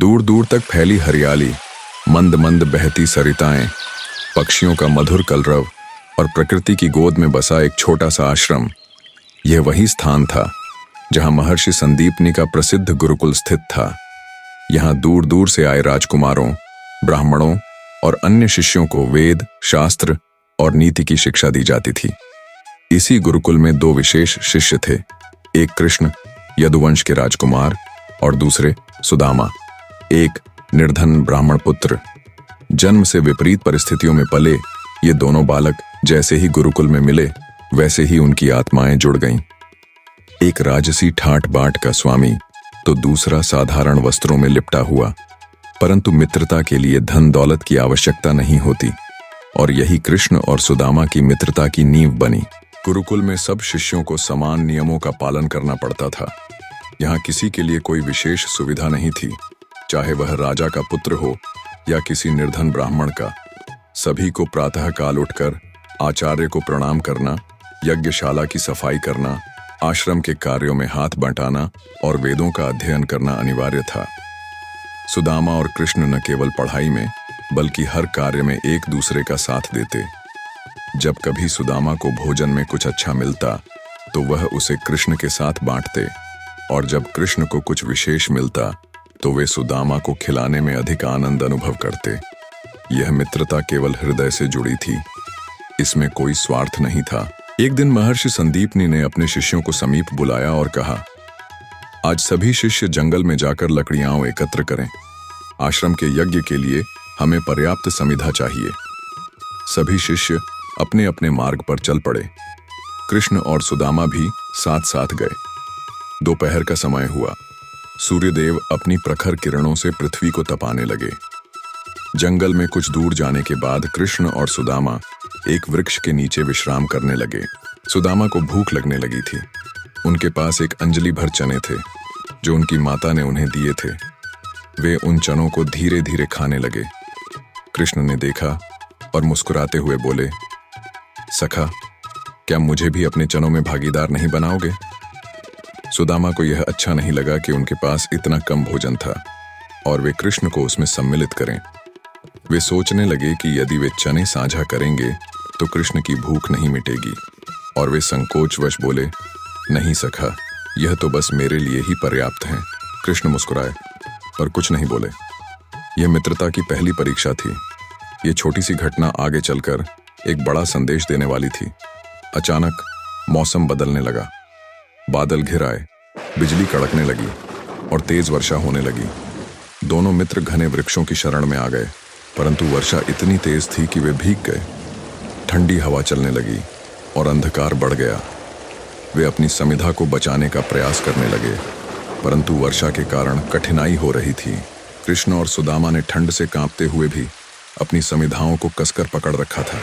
दूर दूर तक फैली हरियाली, मंद मंद बहती सरिताएं, पक्षियों का मधुर कलरव और प्रकृति की गोद में बसा एक छोटा सा आश्रम। यह वही स्थान था जहां महर्षि संदीपनी का प्रसिद्ध गुरुकुल स्थित था। यहाँ दूर दूर से आए राजकुमारों, ब्राह्मणों और अन्य शिष्यों को वेद, शास्त्र और नीति की शिक्षा दी जाती थी। इसी गुरुकुल में दो विशेष शिष्य थे, एक कृष्ण यदुवंश के राजकुमार और दूसरे सुदामा, एक निर्धन ब्राह्मण पुत्र। जन्म से विपरीत परिस्थितियों में पले ये दोनों बालक जैसे ही गुरुकुल में मिले वैसे ही उनकी आत्माएं जुड़ गईं। एक राजसी ठाट बाट का स्वामी तो दूसरा साधारण वस्त्रों में लिपटा हुआ, परंतु मित्रता के लिए धन दौलत की आवश्यकता नहीं होती, और यही कृष्ण और सुदामा की मित्रता की नींव बनी। गुरुकुल में सब शिष्यों को समान नियमों का पालन करना पड़ता था। यहाँ किसी के लिए कोई विशेष सुविधा नहीं थी, चाहे वह राजा का पुत्र हो या किसी निर्धन ब्राह्मण का। सभी को प्रातः काल उठकर आचार्य को प्रणाम करना, यज्ञशाला की सफाई करना, आश्रम के कार्यों में हाथ बंटाना और वेदों का अध्ययन करना अनिवार्य था। सुदामा और कृष्ण न केवल पढ़ाई में बल्कि हर कार्य में एक दूसरे का साथ देते। जब कभी सुदामा को भोजन में कुछ अच्छा मिलता तो वह उसे कृष्ण के साथ बांटते, और जब कृष्ण को कुछ विशेष मिलता तो वे सुदामा को खिलाने में अधिक आनंद अनुभव करते। यह मित्रता केवल हृदय से जुड़ी थी, इसमें कोई स्वार्थ नहीं था। एक दिन महर्षि संदीपनी ने अपने शिष्यों को समीप बुलाया और कहा, आज सभी शिष्य जंगल में जाकर लकड़ियां एकत्र करें। आश्रम के यज्ञ के लिए हमें पर्याप्त समिधा चाहिए। सभी शिष्य अपने अपने मार्ग पर चल पड़े। कृष्ण और सुदामा भी साथ साथ गए। दोपहर का समय हुआ। सूर्यदेव अपनी प्रखर किरणों से पृथ्वी को तपाने लगे। जंगल में कुछ दूर जाने के बाद कृष्ण और सुदामा एक वृक्ष के नीचे विश्राम करने लगे। सुदामा को भूख लगने लगी थी। उनके पास एक अंजलि भर चने थे जो उनकी माता ने उन्हें दिए थे। वे उन चनों को धीरे धीरे खाने लगे। कृष्ण ने देखा और मुस्कुराते हुए बोले, सखा, क्या मुझे भी अपने चनों में भागीदार नहीं बनाओगे? सुदामा को यह अच्छा नहीं लगा कि उनके पास इतना कम भोजन था और वे कृष्ण को उसमें सम्मिलित करें। वे सोचने लगे कि यदि वे चने साझा करेंगे तो कृष्ण की भूख नहीं मिटेगी, और वे संकोचवश बोले, नहीं सखा, यह तो बस मेरे लिए ही पर्याप्त है। कृष्ण मुस्कुराए और कुछ नहीं बोले। यह मित्रता की पहली परीक्षा थी। यह छोटी सी घटना आगे चलकर एक बड़ा संदेश देने वाली थी। अचानक मौसम बदलने लगा। बादल घिर आए, बिजली कड़कने लगी और तेज वर्षा होने लगी। दोनों मित्र घने वृक्षों की शरण में आ गए, परंतु वर्षा इतनी तेज थी कि वे भीग गए। ठंडी हवा चलने लगी और अंधकार बढ़ गया। वे अपनी समिधा को बचाने का प्रयास करने लगे, परंतु वर्षा के कारण कठिनाई हो रही थी। कृष्ण और सुदामा ने ठंड से कांपते हुए भी अपनी समिधाओं को कसकर पकड़ रखा था।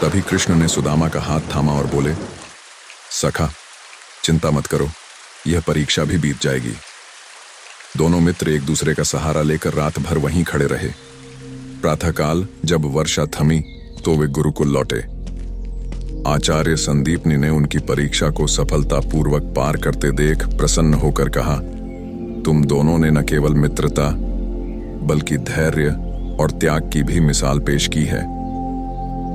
तभी कृष्ण ने सुदामा का हाथ थामा और बोले, सखा, चिंता मत करो, यह परीक्षा भी बीत जाएगी। दोनों मित्र एक दूसरे का सहारा लेकर रात भर वहीं खड़े रहे। प्रातःकाल जब वर्षा थमी तो वे गुरुकुल लौटे। आचार्य संदीपनी ने उनकी परीक्षा को सफलतापूर्वक पार करते देख प्रसन्न होकर कहा, तुम दोनों ने न केवल मित्रता बल्कि धैर्य और त्याग की भी मिसाल पेश की है।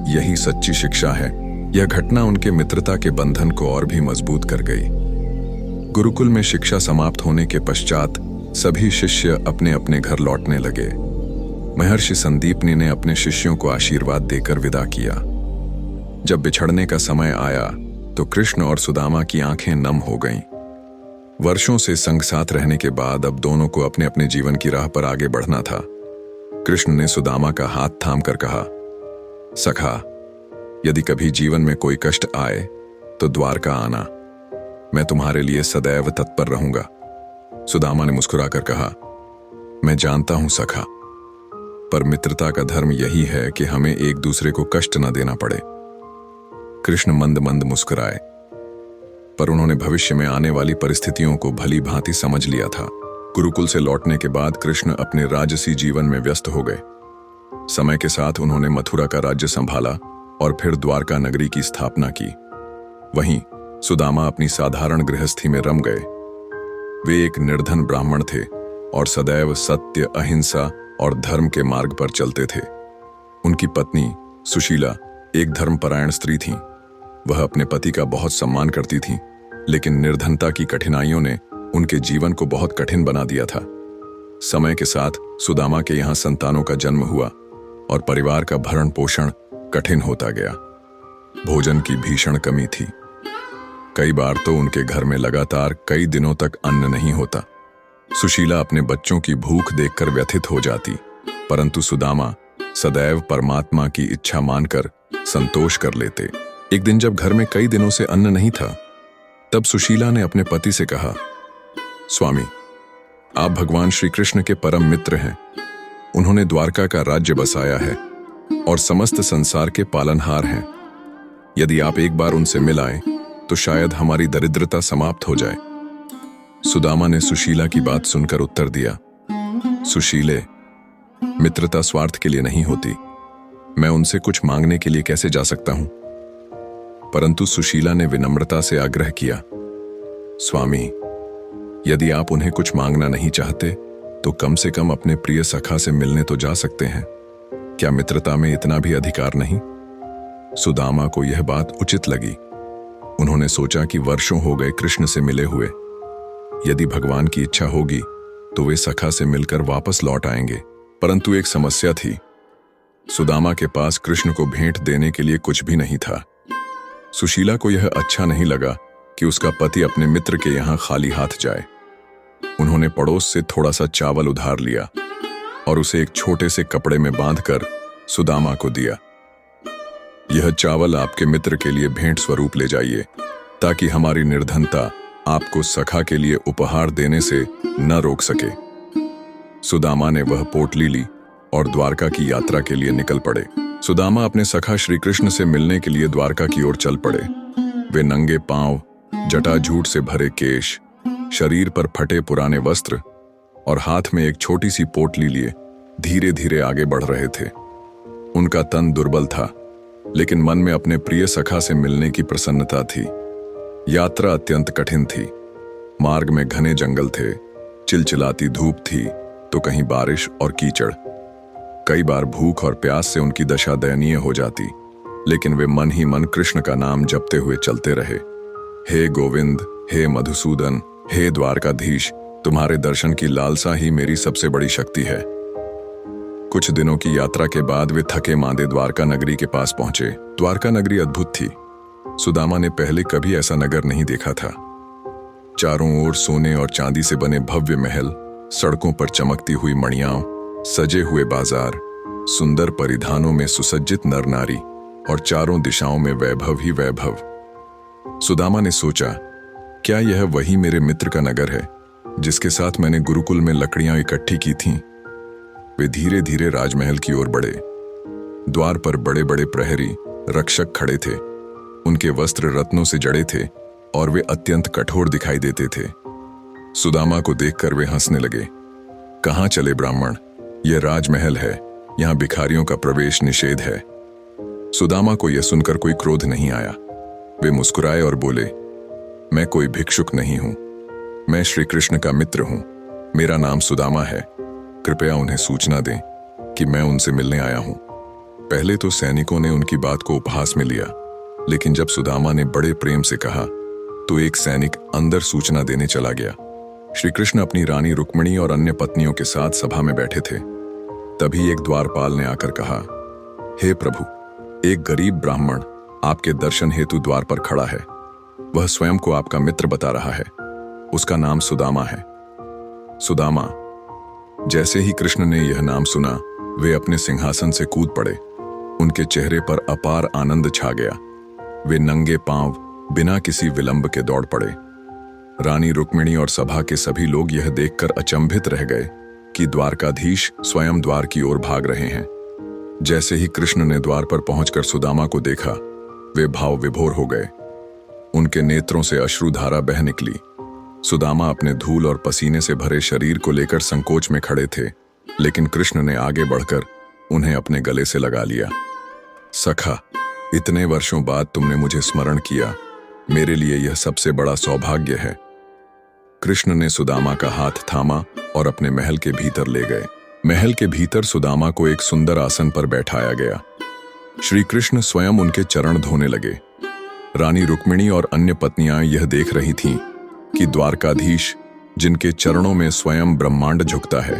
यही सच्ची शिक्षा है। यह घटना उनके मित्रता के बंधन को और भी मजबूत कर गई। गुरुकुल में शिक्षा समाप्त होने के पश्चात सभी शिष्य अपने अपने घर लौटने लगे। महर्षि संदीपनी ने अपने शिष्यों को आशीर्वाद देकर विदा किया। जब बिछड़ने का समय आया तो कृष्ण और सुदामा की आंखें नम हो गईं। वर्षों से संग साथ रहने के बाद अब दोनों को अपने अपने जीवन की राह पर आगे बढ़ना था। कृष्ण ने सुदामा का हाथ थामकर कहा, सखा, यदि कभी जीवन में कोई कष्ट आए तो द्वारका आना। मैं तुम्हारे लिए सदैव तत्पर रहूंगा। सुदामा ने मुस्कुराकर कहा, मैं जानता हूं सखा, पर मित्रता का धर्म यही है कि हमें एक दूसरे को कष्ट न देना पड़े। कृष्ण मंद मंद मुस्कुराए, पर उन्होंने भविष्य में आने वाली परिस्थितियों को भली भांति समझ लिया था। गुरुकुल से लौटने के बाद कृष्ण अपने राजसी जीवन में व्यस्त हो गए। समय के साथ उन्होंने मथुरा का राज्य संभाला और फिर द्वारका नगरी की स्थापना की। वहीं सुदामा अपनी साधारण गृहस्थी में रम गए। वे एक निर्धन ब्राह्मण थे और सदैव सत्य, अहिंसा और धर्म के मार्ग पर चलते थे। उनकी पत्नी सुशीला एक धर्मपरायण स्त्री थीं। वह अपने पति का बहुत सम्मान करती थीं, लेकिन निर्धनता की कठिनाइयों ने उनके जीवन को बहुत कठिन बना दिया था। समय के साथ सुदामा के यहाँ संतानों का जन्म हुआ और परिवार का भरण पोषण कठिन होता गया। भोजन की भीषण कमी थी। कई बार तो उनके घर में लगातार कई दिनों तक अन्न नहीं होता। सुशीला अपने बच्चों की भूख देखकर व्यथित हो जाती, परंतु सुदामा सदैव परमात्मा की इच्छा मानकर संतोष कर लेते। एक दिन जब घर में कई दिनों से अन्न नहीं था, तब सुशीला ने अपने पति से कहा, स्वामी, आप भगवान श्री कृष्ण के परम मित्र हैं। उन्होंने द्वारका का राज्य बसाया है और समस्त संसार के पालनहार हैं। यदि आप एक बार उनसे मिल आए तो शायद हमारी दरिद्रता समाप्त हो जाए। सुदामा ने सुशीला की बात सुनकर उत्तर दिया, सुशीले, मित्रता स्वार्थ के लिए नहीं होती। मैं उनसे कुछ मांगने के लिए कैसे जा सकता हूं? परंतु सुशीला ने विनम्रता से आग्रह किया, स्वामी, यदि आप उन्हें कुछ मांगना नहीं चाहते तो कम से कम अपने प्रिय सखा से मिलने तो जा सकते हैं। क्या मित्रता में इतना भी अधिकार नहीं? सुदामा को यह बात उचित लगी। उन्होंने सोचा कि वर्षों हो गए कृष्ण से मिले हुए। यदि भगवान की इच्छा होगी तो वे सखा से मिलकर वापस लौट आएंगे। परंतु एक समस्या थी। सुदामा के पास कृष्ण को भेंट देने के लिए कुछ भी नहीं था। सुशीला को यह अच्छा नहीं लगा कि उसका पति अपने मित्र के यहाँ खाली हाथ जाए। उन्होंने पड़ोस से थोड़ा सा चावल उधार लिया और उसे एक छोटे से कपड़े में बांधकर सुदामा को दिया। यह चावल आपके मित्र के लिए भेंट स्वरूप ले जाइए, ताकि हमारी निर्धनता आपको सखा के लिए उपहार देने से न रोक सके। सुदामा ने वह पोटली ली और द्वारका की यात्रा के लिए निकल पड़े। सुदामा अपने सखा श्री कृष्ण से मिलने के लिए द्वारका की ओर चल पड़े। वे नंगे पांव, जटाजूट से भरे केश, शरीर पर फटे पुराने वस्त्र और हाथ में एक छोटी सी पोटली लिए धीरे धीरे आगे बढ़ रहे थे। उनका तन दुर्बल था, लेकिन मन में अपने प्रिय सखा से मिलने की प्रसन्नता थी। यात्रा अत्यंत कठिन थी। मार्ग में घने जंगल थे, चिलचिलाती धूप थी तो कहीं बारिश और कीचड़। कई बार भूख और प्यास से उनकी दशा दयनीय हो जाती, लेकिन वे मन ही मन कृष्ण का नाम जपते हुए चलते रहे। हे गोविंद, हे मधुसूदन, हे द्वारकाधीश, तुम्हारे दर्शन की लालसा ही मेरी सबसे बड़ी शक्ति है। कुछ दिनों की यात्रा के बाद वे थके मांदे द्वारका नगरी के पास पहुंचे। द्वारका नगरी अद्भुत थी। सुदामा ने पहले कभी ऐसा नगर नहीं देखा था। चारों ओर सोने और चांदी से बने भव्य महल, सड़कों पर चमकती हुई मणियां, सजे हुए बाजार, सुंदर परिधानों में सुसज्जित नर नारी और चारों दिशाओं में वैभव ही वैभव। सुदामा ने सोचा, क्या यह वही मेरे मित्र का नगर है जिसके साथ मैंने गुरुकुल में लकड़ियां इकट्ठी की थीं? वे धीरे धीरे राजमहल की ओर बढ़े। द्वार पर बड़े बड़े प्रहरी रक्षक खड़े थे। उनके वस्त्र रत्नों से जड़े थे और वे अत्यंत कठोर दिखाई देते थे। सुदामा को देखकर वे हंसने लगे। कहाँ चले ब्राह्मण, यह राजमहल है, यहाँ भिखारियों का प्रवेश निषेध है। सुदामा को यह सुनकर कोई क्रोध नहीं आया। वे मुस्कुराए और बोले, मैं कोई भिक्षुक नहीं हूं, मैं श्री कृष्ण का मित्र हूं। मेरा नाम सुदामा है। कृपया उन्हें सूचना दें कि मैं उनसे मिलने आया हूं। पहले तो सैनिकों ने उनकी बात को उपहास में लिया, लेकिन जब सुदामा ने बड़े प्रेम से कहा तो एक सैनिक अंदर सूचना देने चला गया। श्री कृष्ण अपनी रानी रुक्मिणी और अन्य पत्नियों के साथ सभा में बैठे थे। तभी एक द्वारपाल ने आकर कहा, हे प्रभु, एक गरीब ब्राह्मण आपके दर्शन हेतु द्वार पर खड़ा है। वह स्वयं को आपका मित्र बता रहा है। उसका नाम सुदामा है। सुदामा। जैसे ही कृष्ण ने यह नाम सुना, वे अपने सिंहासन से कूद पड़े। उनके चेहरे पर अपार आनंद छा गया। वे नंगे पांव बिना किसी विलंब के दौड़ पड़े। रानी रुक्मिणी और सभा के सभी लोग यह देखकर अचंभित रह गए कि द्वारकाधीश स्वयं द्वार की ओर भाग रहे हैं। जैसे ही कृष्ण ने द्वार पर पहुंचकर सुदामा को देखा, वे भाव विभोर हो गए। उनके नेत्रों से अश्रुधारा बह निकली। सुदामा अपने धूल और पसीने से भरे शरीर को लेकर संकोच में खड़े थे, लेकिन कृष्ण ने आगे बढ़कर उन्हें अपने गले से लगा लिया। सखा, इतने वर्षों बाद तुमने मुझे स्मरण किया। मेरे लिए यह सबसे बड़ा सौभाग्य है। कृष्ण ने सुदामा का हाथ थामा और अपने महल के भीतर ले गए। महल के भीतर सुदामा को एक सुंदर आसन पर बैठाया गया। श्री कृष्ण स्वयं उनके चरण धोने लगे। रानी रुक्मिणी और अन्य पत्नियां यह देख रही थीं कि द्वारकाधीश, जिनके चरणों में स्वयं ब्रह्मांड झुकता है,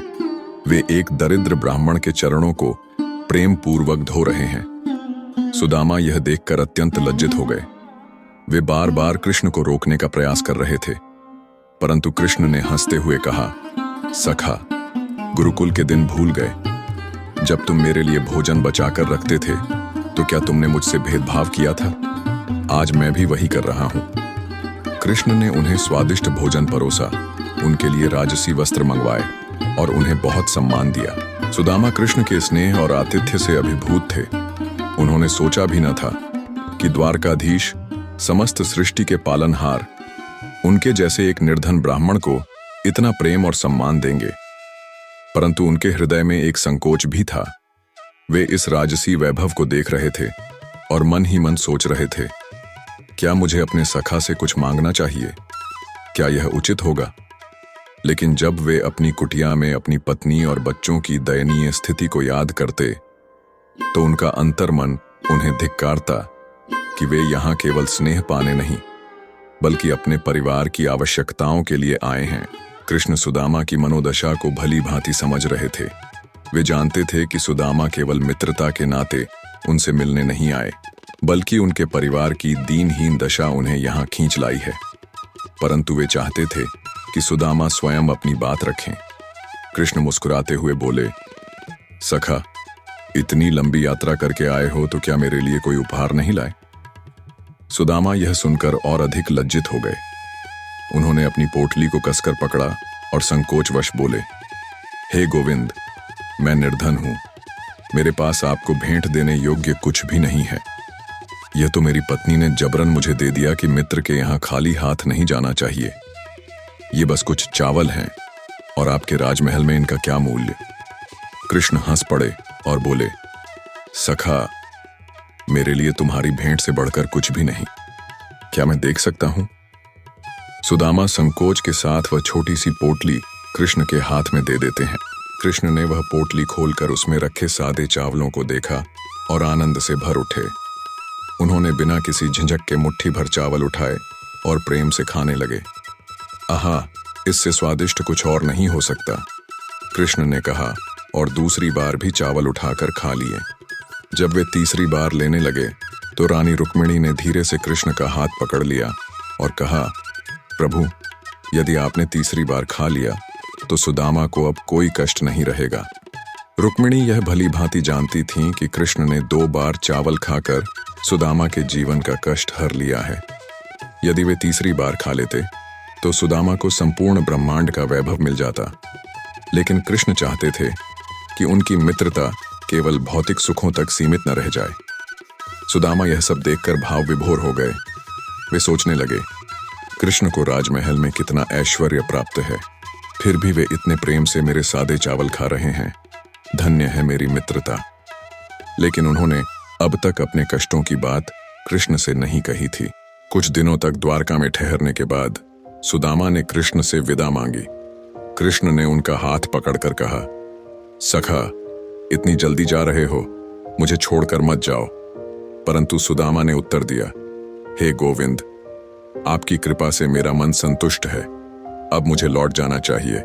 वे एक दरिद्र ब्राह्मण के चरणों को प्रेम पूर्वक धो रहे हैं। सुदामा यह देखकर अत्यंत लज्जित हो गए। वे बार बार कृष्ण को रोकने का प्रयास कर रहे थे, परंतु कृष्ण ने हंसते हुए कहा, सखा, गुरुकुल के दिन भूल गए? जब तुम मेरे लिए भोजन बचाकर रखते थे तो क्या तुमने मुझसे भेदभाव किया था? आज मैं भी वही कर रहा हूं। कृष्ण ने उन्हें स्वादिष्ट भोजन परोसा, उनके लिए राजसी वस्त्र मंगवाए और उन्हें बहुत सम्मान दिया। सुदामा कृष्ण के स्नेह और आतिथ्य से अभिभूत थे। उन्होंने सोचा भी न था कि द्वारकाधीश, समस्त सृष्टि के पालनहार, उनके जैसे एक निर्धन ब्राह्मण को इतना प्रेम और सम्मान देंगे। परंतु उनके हृदय में एक संकोच भी था। वे इस राजसी वैभव को देख रहे थे और मन ही मन सोच रहे थे, क्या मुझे अपने सखा से कुछ मांगना चाहिए? क्या यह उचित होगा? लेकिन जब वे अपनी कुटिया में अपनी पत्नी और बच्चों की दयनीय स्थिति को याद करते तो उनका अंतर्मन उन्हें धिक्कारता कि वे यहाँ केवल स्नेह पाने नहीं बल्कि अपने परिवार की आवश्यकताओं के लिए आए हैं। कृष्ण सुदामा की मनोदशा को भली भांति समझ रहे थे। वे जानते थे कि सुदामा केवल मित्रता के नाते उनसे मिलने नहीं आए, बल्कि उनके परिवार की दीनहीन दशा उन्हें यहाँ खींच लाई है। परंतु वे चाहते थे कि सुदामा स्वयं अपनी बात रखें। कृष्ण मुस्कुराते हुए बोले, सखा, इतनी लंबी यात्रा करके आए हो तो क्या मेरे लिए कोई उपहार नहीं लाए? सुदामा यह सुनकर और अधिक लज्जित हो गए। उन्होंने अपनी पोटली को कसकर पकड़ा और संकोचवश बोले, हे गोविंद, मैं निर्धन हूं। मेरे पास आपको भेंट देने योग्य कुछ भी नहीं है। यह तो मेरी पत्नी ने जबरन मुझे दे दिया कि मित्र के यहाँ खाली हाथ नहीं जाना चाहिए। ये बस कुछ चावल हैं और आपके राजमहल में इनका क्या मूल्य? कृष्ण हंस पड़े और बोले, सखा, मेरे लिए तुम्हारी भेंट से बढ़कर कुछ भी नहीं। क्या मैं देख सकता हूं? सुदामा संकोच के साथ वह छोटी सी पोटली कृष्ण के हाथ में दे देते हैं। कृष्ण ने वह पोटली खोलकर उसमें रखे सादे चावलों को देखा और आनंद से भर उठे। उन्होंने बिना किसी झिझक के मुट्ठी भर चावल उठाए और प्रेम से खाने लगे। आहा, इससे स्वादिष्ट कुछ और नहीं हो सकता, कृष्ण ने कहा और दूसरी बार भी चावल उठाकर खा लिए। जब वे तीसरी बार लेने लगे तो रानी रुक्मिणी ने धीरे से कृष्ण का हाथ पकड़ लिया और कहा, प्रभु, यदि आपने तीसरी बार खा लिया तो सुदामा को अब कोई कष्ट नहीं रहेगा। रुक्मिणी यह भली भांति जानती थीं कि कृष्ण ने 2 बार चावल खाकर सुदामा के जीवन का कष्ट हर लिया है। यदि वे तीसरी बार खा लेते तो सुदामा को संपूर्ण ब्रह्मांड का वैभव मिल जाता। लेकिन कृष्ण चाहते थे कि उनकी मित्रता केवल भौतिक सुखों तक सीमित न रह जाए। सुदामा यह सब देखकर भाव विभोर हो गए। वे सोचने लगे, कृष्ण को राजमहल में कितना ऐश्वर्य प्राप्त है, फिर भी वे इतने प्रेम से मेरे सादे चावल खा रहे हैं। धन्य है मेरी मित्रता। लेकिन उन्होंने अब तक अपने कष्टों की बात कृष्ण से नहीं कही थी। कुछ दिनों तक द्वारका में ठहरने के बाद सुदामा ने कृष्ण से विदा मांगी। कृष्ण ने उनका हाथ पकड़कर कहा, सखा, इतनी जल्दी जा रहे हो, मुझे छोड़कर मत जाओ। परंतु सुदामा ने उत्तर दिया, हे गोविंद, आपकी कृपा से मेरा मन संतुष्ट है, अब मुझे लौट जाना चाहिए।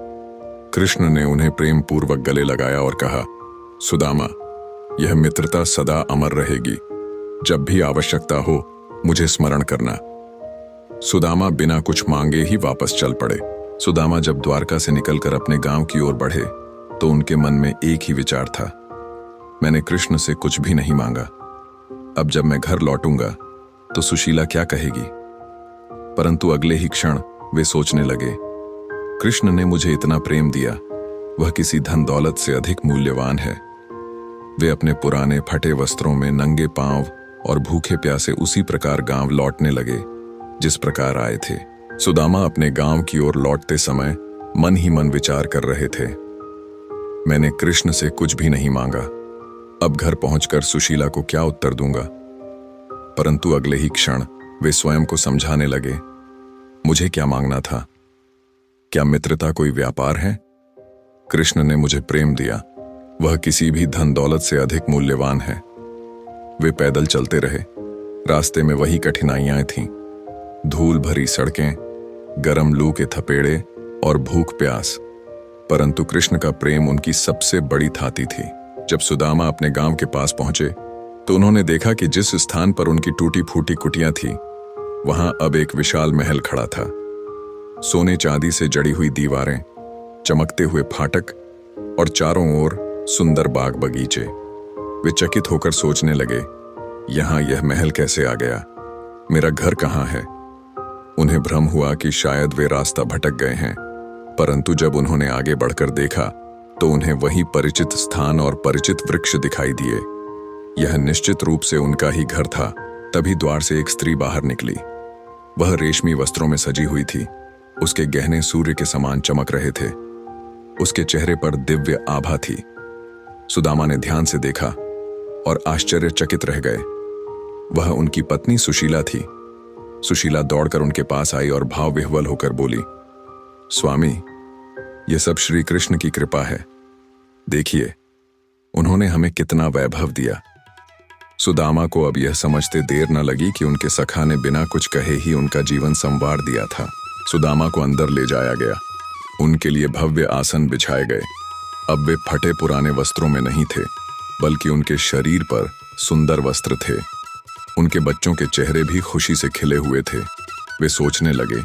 कृष्ण ने उन्हें प्रेम पूर्वक गले लगाया और कहा, सुदामा, यह मित्रता सदा अमर रहेगी। जब भी आवश्यकता हो मुझे स्मरण करना। सुदामा बिना कुछ मांगे ही वापस चल पड़े। सुदामा जब द्वारका से निकलकर अपने गांव की ओर बढ़े तो उनके मन में एक ही विचार था, मैंने कृष्ण से कुछ भी नहीं मांगा। अब जब मैं घर लौटूंगा तो सुशीला क्या कहेगी? परंतु अगले ही क्षण वे सोचने लगे, कृष्ण ने मुझे इतना प्रेम दिया, वह किसी धन दौलत से अधिक मूल्यवान है। वे अपने पुराने फटे वस्त्रों में नंगे पांव और भूखे प्यासे उसी प्रकार गांव लौटने लगे जिस प्रकार आए थे। सुदामा अपने गांव की ओर लौटते समय मन ही मन विचार कर रहे थे, मैंने कृष्ण से कुछ भी नहीं मांगा, अब घर पहुंचकर सुशीला को क्या उत्तर दूंगा? परंतु अगले ही क्षण वे स्वयं को समझाने लगे, मुझे क्या मांगना था? क्या मित्रता कोई व्यापार है? कृष्ण ने मुझे प्रेम दिया, वह किसी भी धन दौलत से अधिक मूल्यवान है। वे पैदल चलते रहे, रास्ते में वही कठिनाइयां थीं, धूल भरी सड़कें, गरम लू के थपेड़े और भूख प्यास। परंतु कृष्ण का प्रेम उनकी सबसे बड़ी थाती थी। जब सुदामा अपने गांव के पास पहुंचे तो उन्होंने देखा कि जिस स्थान पर उनकी टूटी फूटी कुटिया थी, वहां अब एक विशाल महल खड़ा था। सोने चांदी से जड़ी हुई दीवारें, चमकते हुए फाटक और चारों ओर सुंदर बाग बगीचे। वे चकित होकर सोचने लगे, यहां यह महल कैसे आ गया? मेरा घर कहां है? उन्हें भ्रम हुआ कि शायद वे रास्ता भटक गए हैं, परंतु जब उन्होंने आगे बढ़कर देखा तो उन्हें वही परिचित स्थान और परिचित वृक्ष दिखाई दिए। यह निश्चित रूप से उनका ही घर था। तभी द्वार से एक स्त्री बाहर निकली। वह रेशमी वस्त्रों में सजी हुई थी, उसके गहने सूर्य के समान चमक रहे थे, उसके चेहरे पर दिव्य आभा थी। सुदामा ने ध्यान से देखा और आश्चर्यचकित रह गए। वह उनकी पत्नी सुशीला थी। सुशीला दौड़कर उनके पास आई और भाव विह्वल होकर बोली, स्वामी, यह सब श्री कृष्ण की कृपा है। देखिए, उन्होंने हमें कितना वैभव दिया। सुदामा को अब यह समझते देर न लगी कि उनके सखा ने बिना कुछ कहे ही उनका जीवन संवार दिया था। सुदामा को अंदर ले जाया गया, उनके लिए भव्य आसन बिछाए गए। अब वे फटे पुराने वस्त्रों में नहीं थे, बल्कि उनके शरीर पर सुंदर वस्त्र थे। उनके बच्चों के चेहरे भी खुशी से खिले हुए थे। वे सोचने लगे,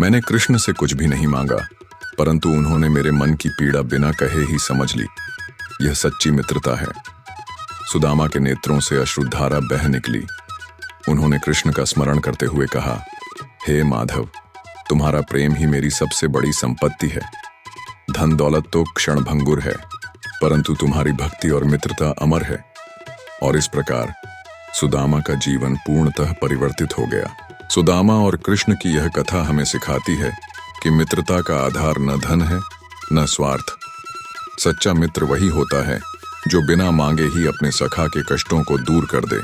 मैंने कृष्ण से कुछ भी नहीं मांगा, परंतु उन्होंने मेरे मन की पीड़ा बिना कहे ही समझ ली। यह सच्ची मित्रता है। सुदामा के नेत्रों से अश्रुधारा बह निकली। उन्होंने कृष्ण का स्मरण करते हुए कहा, हे माधव, तुम्हारा प्रेम ही मेरी सबसे बड़ी संपत्ति है। धन दौलत तो क्षणभंगुर है, परंतु तुम्हारी भक्ति और मित्रता अमर है। और इस प्रकार सुदामा का जीवन पूर्णतः परिवर्तित हो गया। सुदामा और कृष्ण की यह कथा हमें सिखाती है कि मित्रता का आधार न धन है, न स्वार्थ। सच्चा मित्र वही होता है जो बिना मांगे ही अपने सखा के कष्टों को दूर कर दे।